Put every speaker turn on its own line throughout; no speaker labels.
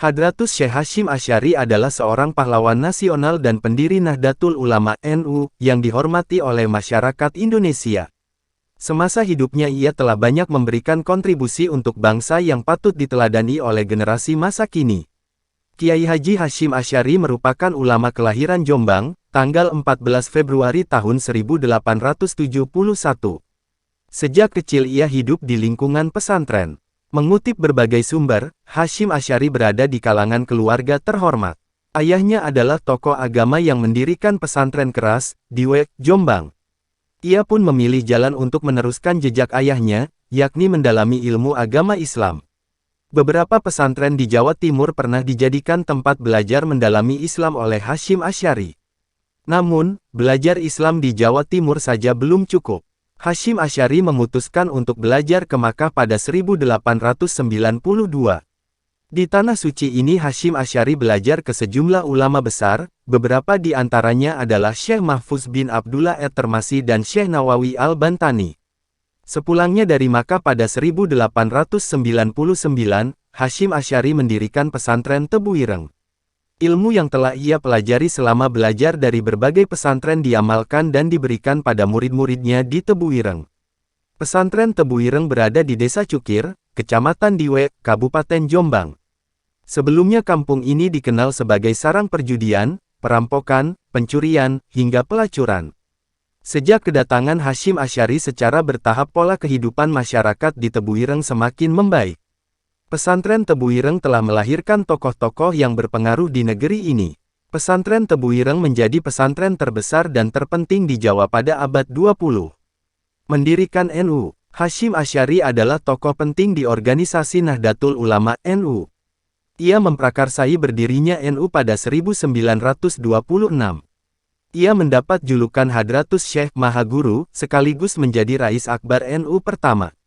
Hadratus Syekh Hasyim Asy'ari adalah seorang pahlawan nasional dan pendiri Nahdlatul Ulama (NU) yang dihormati oleh masyarakat Indonesia. Semasa hidupnya ia telah banyak memberikan kontribusi untuk bangsa yang patut diteladani oleh generasi masa kini. Kiai Haji Hasyim Asy'ari merupakan ulama kelahiran Jombang, tanggal 14 Februari tahun 1871. Sejak kecil ia hidup di lingkungan pesantren. Mengutip berbagai sumber, Hasyim Asy'ari berada di kalangan keluarga terhormat. Ayahnya adalah tokoh agama yang mendirikan pesantren keras, di Wek, Jombang. Ia pun memilih jalan untuk meneruskan jejak ayahnya, yakni mendalami ilmu agama Islam. Beberapa pesantren di Jawa Timur pernah dijadikan tempat belajar mendalami Islam oleh Hasyim Asy'ari. Namun, belajar Islam di Jawa Timur saja belum cukup. Hasyim Asy'ari memutuskan untuk belajar ke Makkah pada 1892. Di Tanah Suci ini Hasyim Asy'ari belajar ke sejumlah ulama besar, beberapa di antaranya adalah Syekh Mahfuz bin Abdullah at-Tirmidzi dan Syekh Nawawi al-Bantani. Sepulangnya dari Makkah pada 1899, Hasyim Asy'ari mendirikan pesantren Tebu Ireng. Ilmu yang telah ia pelajari selama belajar dari berbagai pesantren diamalkan dan diberikan pada murid-muridnya di Tebu Ireng. Pesantren Tebu Ireng berada di Desa Cukir, Kecamatan Diwe, Kabupaten Jombang. Sebelumnya kampung ini dikenal sebagai sarang perjudian, perampokan, pencurian, hingga pelacuran. Sejak kedatangan Hasyim Asy'ari secara bertahap pola kehidupan masyarakat di Tebu Ireng semakin membaik. Pesantren Tebu Ireng telah melahirkan tokoh-tokoh yang berpengaruh di negeri ini. Pesantren Tebu Ireng menjadi pesantren terbesar dan terpenting di Jawa pada abad 20. Mendirikan NU, Hasyim Asy'ari adalah tokoh penting di organisasi Nahdlatul Ulama (NU). Ia memprakarsai berdirinya NU pada 1926. Ia mendapat julukan Hadratus Syekh Maha Guru, sekaligus menjadi Rais Akbar NU pertama.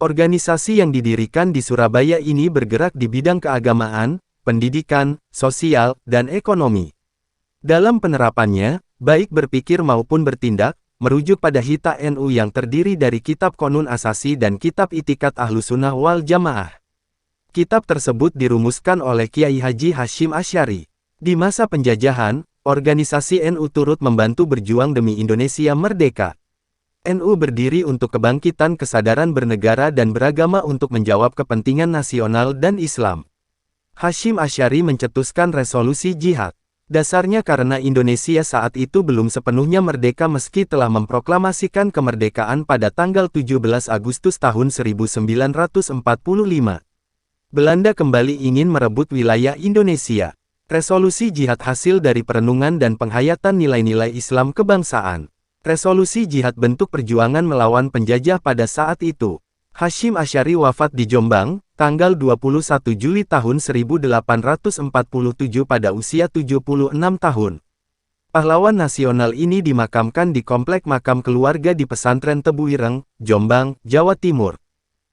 Organisasi yang didirikan di Surabaya ini bergerak di bidang keagamaan, pendidikan, sosial, dan ekonomi. Dalam penerapannya, baik berpikir maupun bertindak, merujuk pada Hita NU yang terdiri dari Kitab Qonun Asasi dan Kitab I'tiqad Ahlussunnah wal Jamaah. Kitab tersebut dirumuskan oleh Kiai Haji Hasyim Asy'ari. Di masa penjajahan, organisasi NU turut membantu berjuang demi Indonesia merdeka. NU berdiri untuk kebangkitan kesadaran bernegara dan beragama untuk menjawab kepentingan nasional dan Islam. Hasyim Asy'ari mencetuskan resolusi jihad. Dasarnya karena Indonesia saat itu belum sepenuhnya merdeka meski telah memproklamasikan kemerdekaan pada tanggal 17 Agustus tahun 1945. Belanda kembali ingin merebut wilayah Indonesia. Resolusi jihad hasil dari perenungan dan penghayatan nilai-nilai Islam kebangsaan. Resolusi jihad bentuk perjuangan melawan penjajah pada saat itu. Hasyim Asy'ari wafat di Jombang, tanggal 21 Juli tahun 1847 pada usia 76 tahun. Pahlawan nasional ini dimakamkan di Komplek Makam Keluarga di Pesantren Tebu Ireng, Jombang, Jawa Timur.